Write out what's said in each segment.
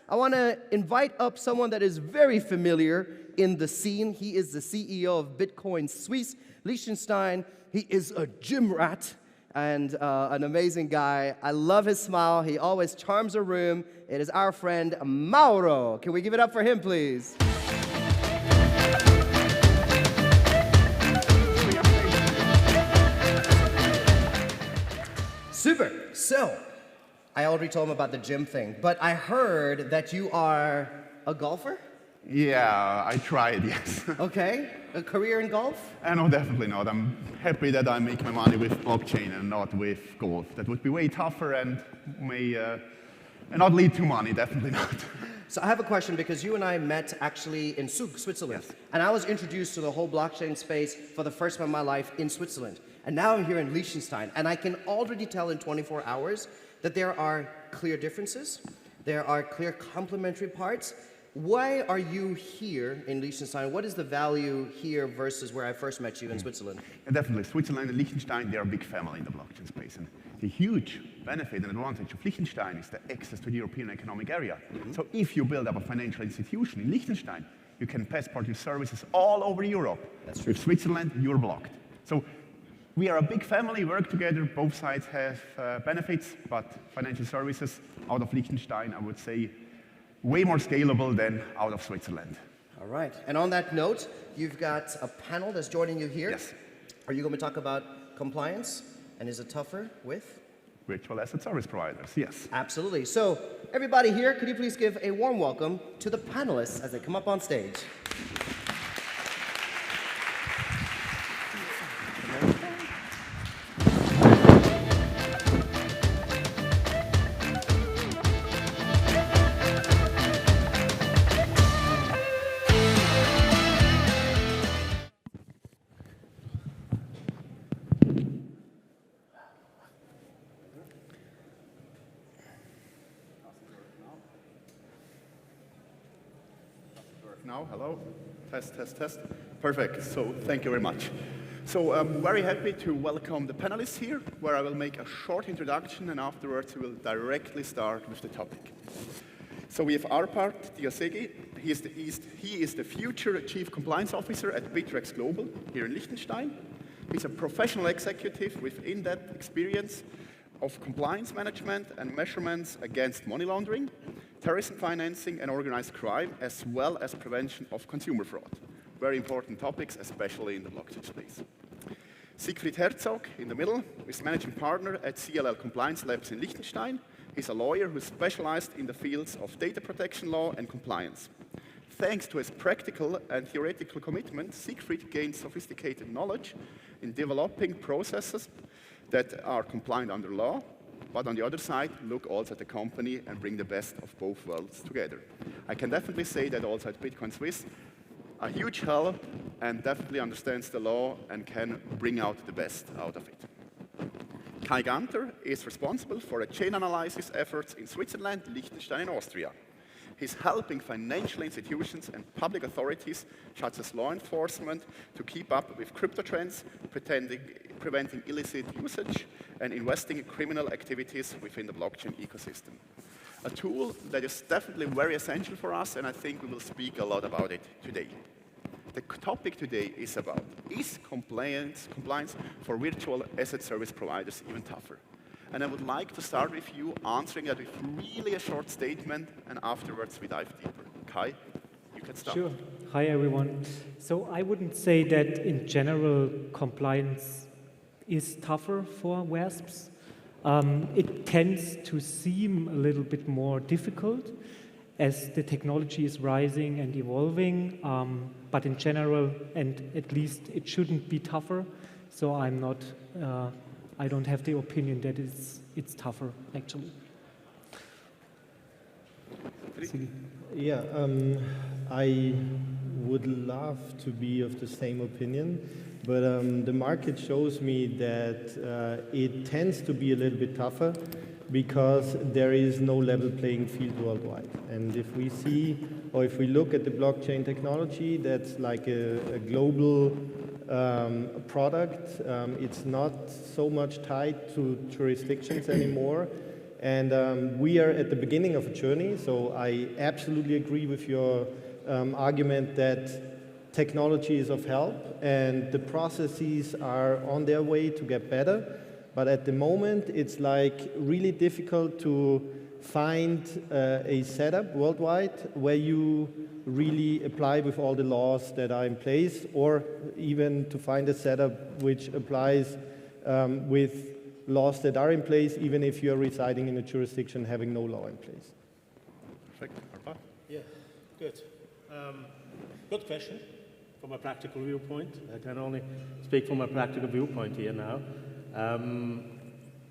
I want to invite up someone that is very familiar in the scene. He is the CEO of Bitcoin Suisse, Liechtenstein. He is a gym rat and an amazing guy. I love his smile. He always charms a room. It is our friend Mauro. Can we give it up for him, please? Super. So, I already told him about the gym thing, but I heard that you are a golfer? Yeah, I tried, yes. Okay. A career in golf? No, definitely not. I'm happy that I make my money with blockchain and not with golf. That would be way tougher and may not lead to money, definitely not. So I have a question because you and I met actually in Zug, Switzerland. Yes. And I was introduced to the whole blockchain space for the first time in my life in Switzerland. And now I'm here in Liechtenstein. And I can already tell in 24 hours that there are clear differences. There are clear complementary parts. Why are you here in Liechtenstein? What is the value here versus where I first met you in Switzerland? And definitely, Switzerland and Liechtenstein, they are a big family in the blockchain space. And the huge benefit and advantage of Liechtenstein is the access to the European Economic Area. So if you build up a financial institution in Liechtenstein, you can passport your services all over Europe. That's true. With Switzerland, you're blocked. So we are a big family, work together, both sides have benefits, but financial services out of Liechtenstein, I would say, way more scalable than out of Switzerland. All right. And on that note, you've got a panel that's joining you here. Yes. Are you going to talk about compliance? And is it tougher with? Virtual asset service providers, yes. Absolutely. So everybody here, could you please give a warm welcome to the panelists as they come up on stage? Now, hello, test. Perfect, so thank you very much. So I'm very happy to welcome the panelists here, where I will make a short introduction and afterwards we will directly start with the topic. So we have Arpad Dioszegi. He is the future Chief Compliance Officer at Bittrex Global here in Liechtenstein. He's a professional executive with in-depth experience of compliance management and measurements against money laundering, terrorism financing and organized crime, as well as prevention of consumer fraud. Very important topics, especially in the blockchain space. Siegfried Herzog, in the middle, is managing partner at CLL Compliance Labs in Liechtenstein. He's a lawyer who specialized in the fields of data protection law and compliance. Thanks to his practical and theoretical commitment, Siegfried gained sophisticated knowledge in developing processes that are compliant under law, but on the other side, look also at the company and bring the best of both worlds together. I can definitely say that also at Bitcoin Suisse, a huge help and definitely understands the law and can bring out the best out of it. Gantner is responsible for the Chainalnalysis efforts in Switzerland, Liechtenstein, and Austria. He's helping financial institutions and public authorities, such as law enforcement, to keep up with crypto trends, preventing illicit usage, and investing in criminal activities within the blockchain ecosystem. A tool that is definitely very essential for us, and I think we will speak a lot about it today. The topic today is about, is compliance for virtual asset service providers even tougher? And I would like to start with you answering that with really a short statement, and afterwards we dive deeper. Kai, you can start. Sure. Hi, everyone. So I wouldn't say that in general compliance is tougher for VASPs. It tends to seem a little bit more difficult as the technology is rising and evolving, but in general, and at least it shouldn't be tougher. So I don't have the opinion that it's tougher, actually. Yeah, I would love to be of the same opinion, but the market shows me that it tends to be a little bit tougher because there is no level playing field worldwide. And if we see, or if we look at the blockchain technology, that's like a global product. It's not so much tied to jurisdictions anymore. And we are at the beginning of a journey, so I absolutely agree with your argument that technology is of help and the processes are on their way to get better. But at the moment, it's like really difficult to find a setup worldwide where you really apply with all the laws that are in place, or even to find a setup which applies with laws that are in place, even if you're residing in a jurisdiction having no law in place. Perfect. Arpad? Yeah, good. Good question from a practical viewpoint. I can only speak from a practical viewpoint here now.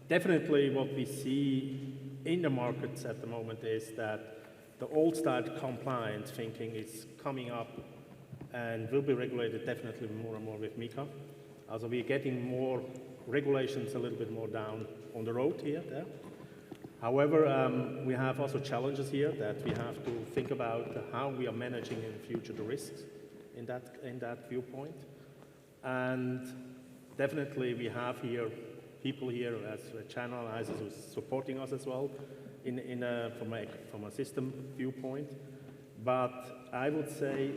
Definitely what we see in the markets at the moment is that the old style compliance thinking is coming up and will be regulated definitely more and more with MiCA. Also we're getting more regulations a little bit more down on the road here, there. However, we have also challenges here that we have to think about how we are managing in the future the risks in that viewpoint. And definitely we have here people here as Chainalnalysis who's supporting us as well from a system viewpoint. But I would say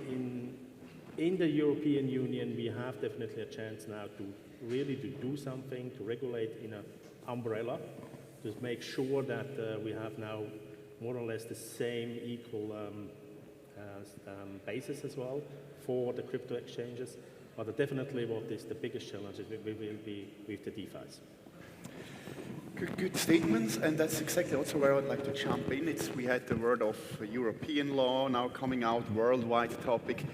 in the European Union we have definitely a chance now to really do something to regulate in an umbrella to make sure that we have now more or less the same equal basis as well for the crypto exchanges. But definitely what is the biggest challenge will be with the DeFis. Good statements, and that's exactly also where I'd like to jump in. We had the word of European law now coming out, worldwide topic.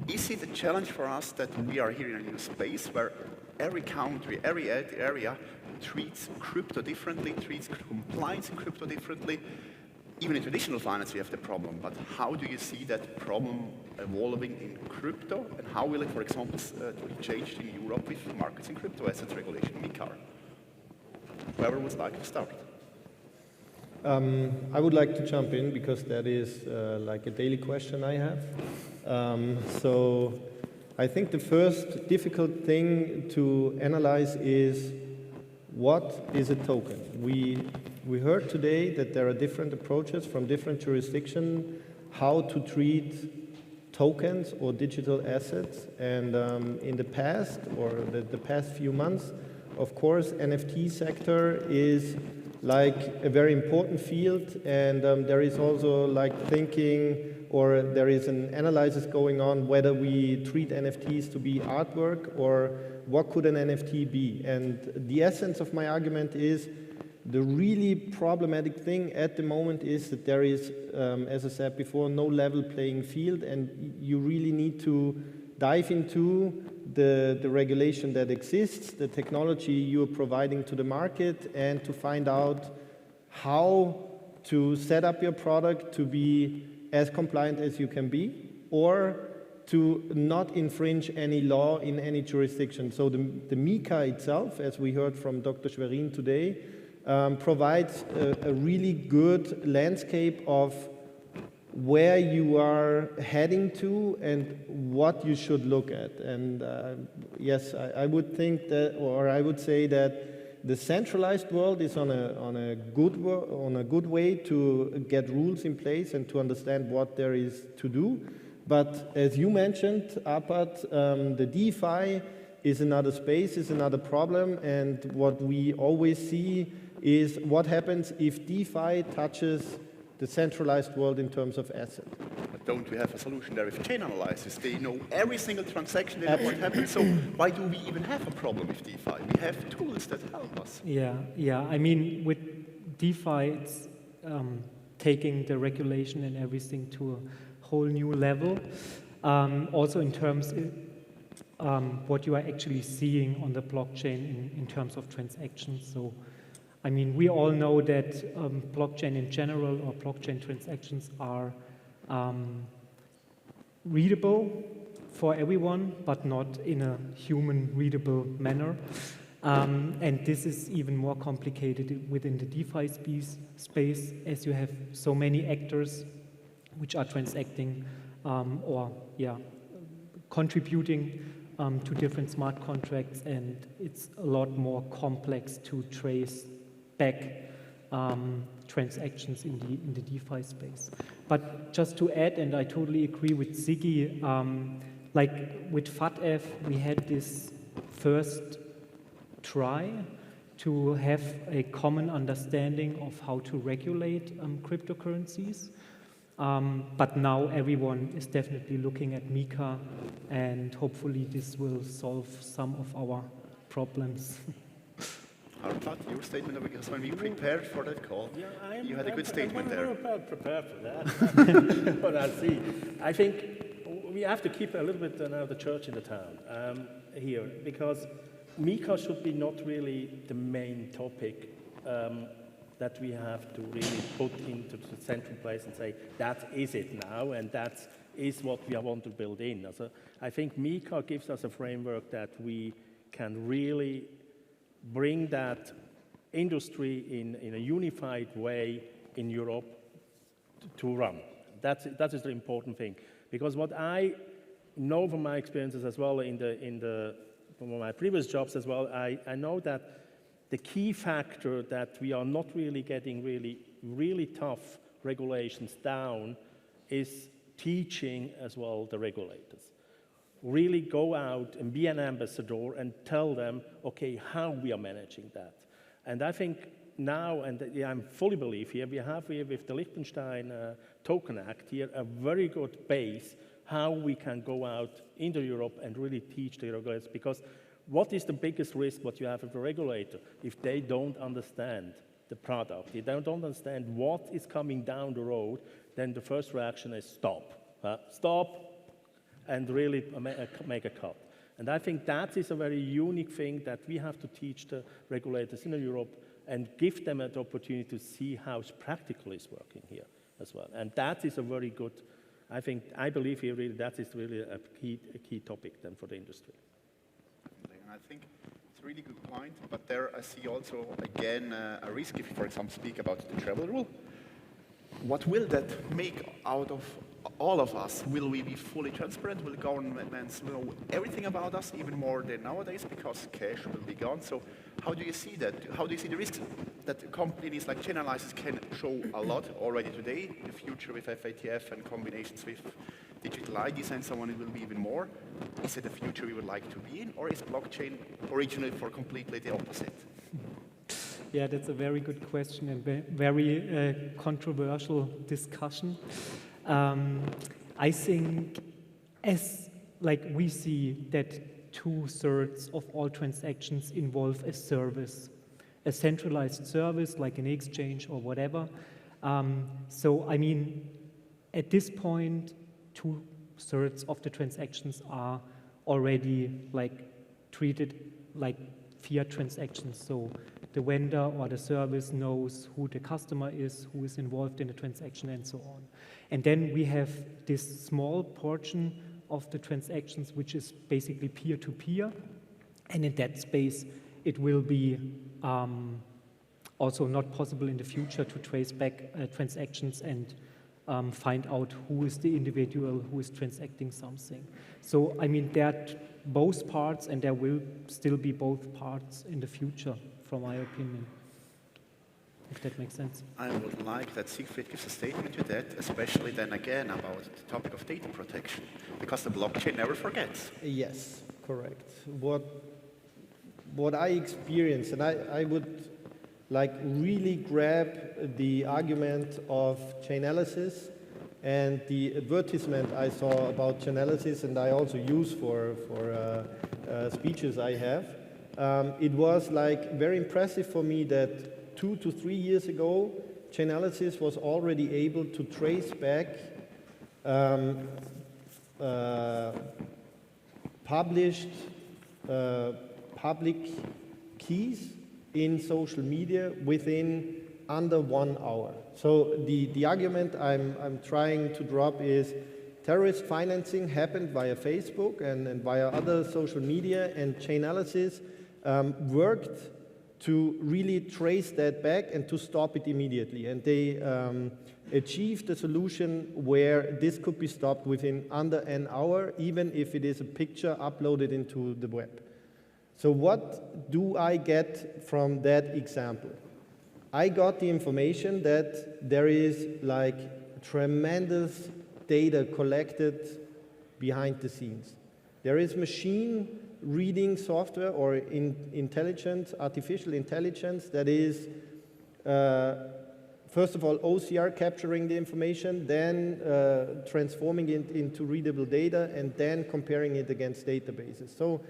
Is it a challenge for us that we are here in a new space where every country, every area treats crypto differently, treats compliance in crypto differently? Even in traditional finance we have the problem, but how do you see that problem evolving in crypto, and how will it, for example, be changed in Europe with markets in crypto assets regulation, MiCA? Whoever would like to start. I would like to jump in because that is like a daily question I have. So I think the first difficult thing to analyze is what is a token? We heard today that there are different approaches from different jurisdictions how to treat tokens or digital assets. And in the past, or the past few months, of course, NFT sector is like a very important field, and there is also like thinking, or there is an analysis going on whether we treat NFTs to be artwork or what could an NFT be. And the essence of my argument is the really problematic thing at the moment is that there is, as I said before, no level playing field, and you really need to dive into the regulation that exists, the technology you are providing to the market, and to find out how to set up your product to be as compliant as you can be, or to not infringe any law in any jurisdiction. So the MiCA itself, as we heard from Dr. Schwerin today, provides a really good landscape of where you are heading to and what you should look at. And yes, I would think that, or I would say that the centralized world is on a good way to get rules in place and to understand what there is to do. But as you mentioned, Arpad, the DeFi is another space, is another problem, and what we always see is what happens if DeFi touches the centralized world in terms of asset. But don't we have a solution there with Chainalnalysis? They know every single transaction, they know what happens, so why do we even have a problem with DeFi? We have tools that help us. Yeah. I mean, with DeFi, it's taking the regulation and everything to a whole new level. Also in terms of what you are actually seeing on the blockchain in terms of transactions. So, I mean, we all know that blockchain in general or blockchain transactions are readable for everyone, but not in a human readable manner. And this is even more complicated within the DeFi space, as you have so many actors which are transacting contributing to different smart contracts, and it's a lot more complex to trace back transactions in the DeFi space. But just to add, and I totally agree with Siggy, like with FATF, we had this first try to have a common understanding of how to regulate cryptocurrencies. But now everyone is definitely looking at MiCA, and hopefully this will solve some of our problems. Arpad, your statement, because when we prepared for that call, you had a good statement there. I'm prepared for that, but I'll see. I think we have to keep a little bit now the church in the town here, because MiCA should be not really the main topic that we have to really put into the central place and say, that is it now, and that is what we want to build in. So I think MiCA gives us a framework that we can really bring that industry in a unified way in Europe to run. That is the important thing. Because what I know from my experiences as well from my previous jobs as well, I know that the key factor that we are not really getting really tough regulations down is teaching as well the regulators. Really go out and be an ambassador and tell them, okay, how we are managing that. And I think now, and I fully believe here, we have here with the Liechtenstein Token Act here a very good base how we can go out into Europe and really teach the regulators. Because what is the biggest risk what you have with a regulator? If they don't understand the product, they don't understand what is coming down the road, then the first reaction is stop. Stop and really make a cut. And I think that is a very unique thing that we have to teach the regulators in Europe and give them an opportunity to see how practical is working here as well. And that is a very good, I believe here really that is really a key topic then for the industry. And I think it's a really good point, but there I see also again a risk if you, for example, speak about the travel rule. What will that make out of all of us? Will we be fully transparent? Will governments know everything about us, even more than nowadays, because cash will be gone? So how do you see that? How do you see the risks that companies like Chainalnalysis can show a lot already today? In the future with FATF and combinations with digital IDs and so on, it will be even more. Is it a future we would like to be in, or is blockchain originally for completely the opposite? Yeah, that's a very good question and very controversial discussion. I think we see that 2/3 of all transactions involve a service, a centralized service like an exchange or whatever. So, I mean, at this point, 2/3 of the transactions are already treated like fiat transactions. So the vendor or the service knows who the customer is, who is involved in the transaction, and so on. And then we have this small portion of the transactions which is basically peer-to-peer. And in that space, it will be also not possible in the future to trace back transactions and find out who is the individual who is transacting something. So, I mean, there are both parts, and there will still be both parts in the future, from my opinion, if that makes sense. I would like that Siegfried gives a statement to that, especially then again about the topic of data protection, because the blockchain never forgets. Yes, correct. What I experienced, and I would really grab the argument of Chainalnalysis and the advertisement I saw about Chainalnalysis, and I also use for speeches I have. It was very impressive for me that 2 to 3 years ago, Chainalnalysis was already able to trace back published public keys in social media within under 1 hour. So the argument I'm trying to drop is terrorist financing happened via Facebook and via other social media, and Chainalnalysis worked to really trace that back and to stop it immediately. And they achieved a solution where this could be stopped within under an hour, even if it is a picture uploaded into the web. So what do I get from that example? I got the information that there is like tremendous data collected behind the scenes. There is machine reading software or intelligence, artificial intelligence that is first of all OCR capturing the information, then transforming it into readable data, and then comparing it against databases. So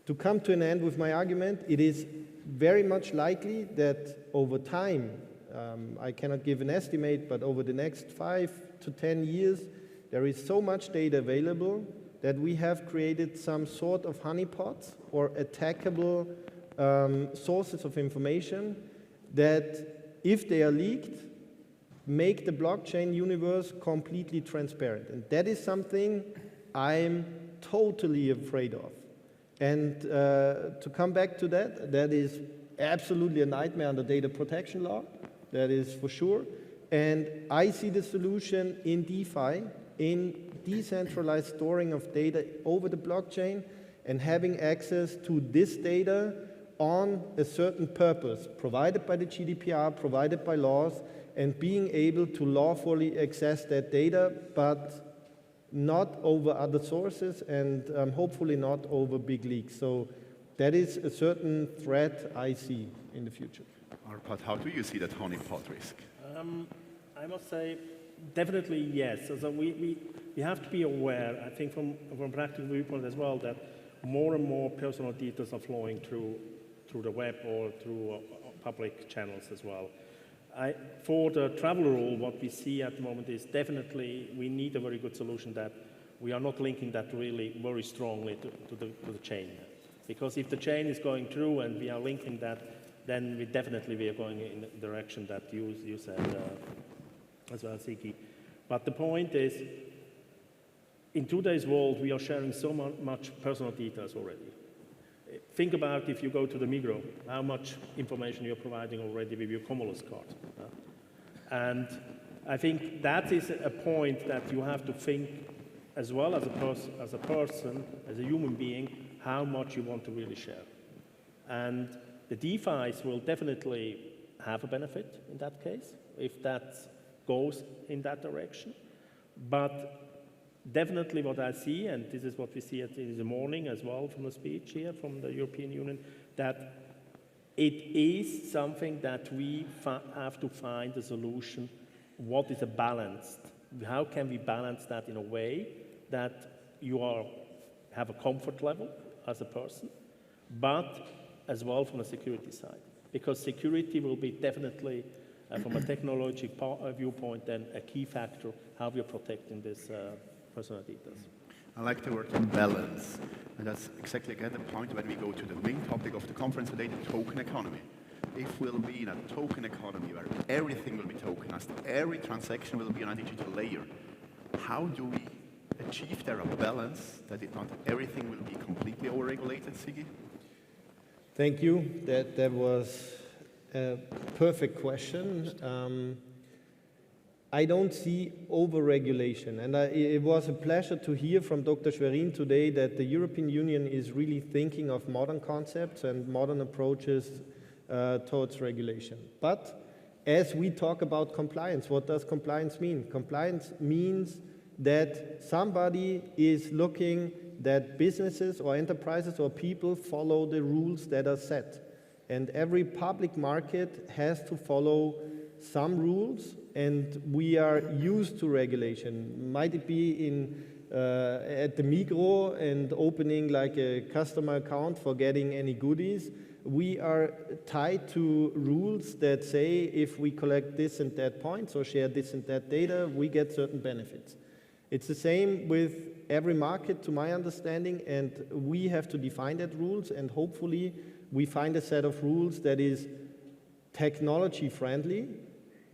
to come to an end with my argument, it is very much likely that over time, I cannot give an estimate, but over the next 5 to 10 years, there is so much data available that we have created some sort of honeypots or attackable sources of information that, if they are leaked, make the blockchain universe completely transparent. And that is something I'm totally afraid of. And to come back to that, that is absolutely a nightmare under data protection law, that is for sure. And I see the solution in DeFi, in decentralized storing of data over the blockchain and having access to this data on a certain purpose, provided by the GDPR, provided by laws, and being able to lawfully access that data, but not over other sources and hopefully not over big leaks. So that is a certain threat I see in the future. Arpad, how do you see that honeypot risk? I must say, definitely yes. So we have to be aware, I think from a practical viewpoint as well, that more and more personal details are flowing through the web or through public channels as well. For the travel rule, what we see at the moment is definitely we need a very good solution that we are not linking that really very strongly to the chain. Because if the chain is going through and we are linking that, then we are going in the direction that you said as well, Sigi. But the point is, in today's world, we are sharing so much personal details already. Think about if you go to the Migros, how much information you're providing already with your Cumulus card. And I think that is a point that you have to think as well as a person, as a human being, how much you want to really share. And the DeFis will definitely have a benefit in that case, if that goes in that direction. But definitely what I see, and this is what we see in the morning as well from the speech here from the European Union, that it is something that we have to find a solution. What is a balanced? How can we balance that in a way that you have a comfort level as a person, but as well from a security side? Because security will be definitely, from a technology viewpoint, then a key factor how we are protecting this personal details. I like the word balance, and that's exactly again the point when we go to the main topic of the conference today, the token economy. If we'll be in a token economy where everything will be tokenized, every transaction will be on a digital layer, how do we achieve there a balance that not everything will be completely over-regulated, Sigi? Thank you. That was a perfect question. I don't see over-regulation, and it was a pleasure to hear from Dr. Schwerin today that the European Union is really thinking of modern concepts and modern approaches towards regulation. But as we talk about compliance, what does compliance mean? Compliance means that somebody is looking that businesses or enterprises or people follow the rules that are set. And every public market has to follow some rules, and we are used to regulation. Might it be at the Migros and opening like a customer account for getting any goodies? We are tied to rules that say if we collect this and that points or share this and that data, we get certain benefits. It's the same with every market, to my understanding, and we have to define that rules, and hopefully we find a set of rules that is technology friendly,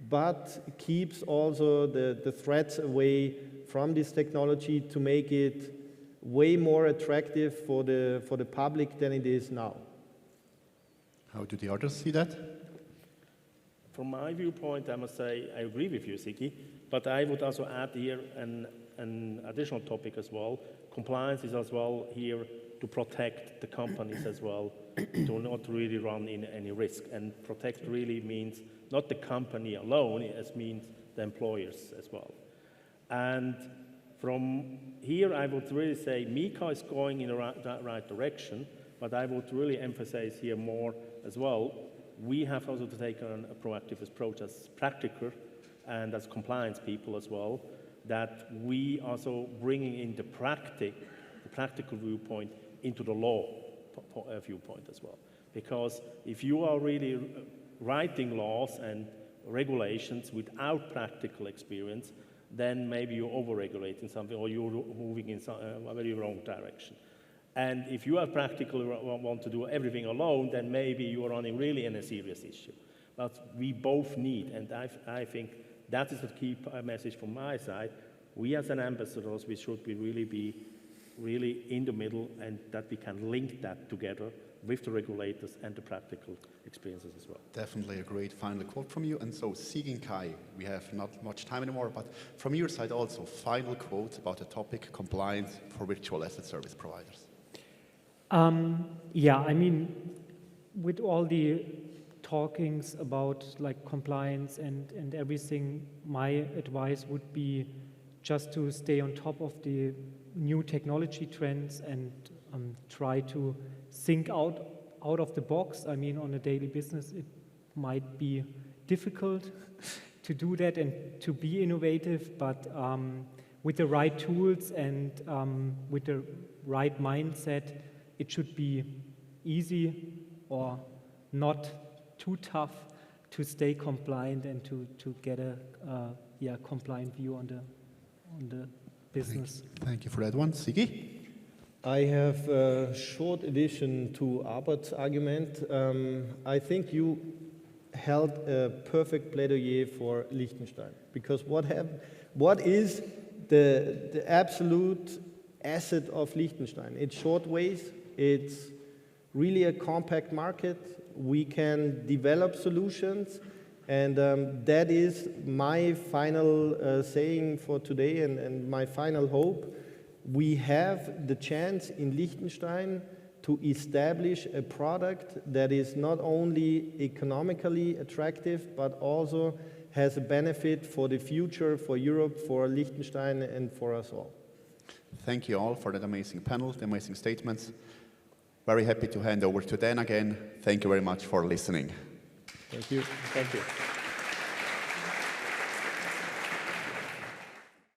but keeps also the threats away from this technology to make it way more attractive for the public than it is now. How do the others see that? From my viewpoint, I must say I agree with you, Sigi, but I would also add here an additional topic as well. Compliance is as well here to protect the companies as well, to not really run in any risk. And protect really means not the company alone, it means the employers as well. And from here, I would really say MiCA is going in the right direction, but I would really emphasize here more as well. We have also to take on a proactive approach as practical and as compliance people as well, that we also bringing in the practical viewpoint into the law viewpoint as well. Because if you are really writing laws and regulations without practical experience, then maybe you're over-regulating something or you're moving in a very wrong direction. And if you are practically want to do everything alone, then maybe you are running really in a serious issue. But we both need, and I think that is the key message from my side. We as an ambassadors, we should be really in the middle, and that we can link that together with the regulators and the practical experiences as well. Definitely a great final quote from you. And so, Siegfried, we have not much time anymore, but from your side also, final quote about the topic, compliance for virtual asset service providers. Yeah, I mean, with all the talkings about like compliance and everything, my advice would be just to stay on top of the new technology trends and try to think out of the box. I mean, on a daily business, it might be difficult to do that and to be innovative, but with the right tools and with the right mindset, it should be easy or not too tough to stay compliant and to get a compliant view on the business. Thank you for that one. Sigi? I have a short addition to Arpad's argument. I think you held a perfect plaidoyer for Liechtenstein, because what is the absolute asset of Liechtenstein? It's short ways, it's really a compact market, we can develop solutions, and that is my final saying for today and my final hope. We have the chance in Liechtenstein to establish a product that is not only economically attractive, but also has a benefit for the future, for Europe, for Liechtenstein, and for us all. Thank you all for that amazing panel, the amazing statements. Very happy to hand over to Dan again. Thank you very much for listening. Thank you. Thank you.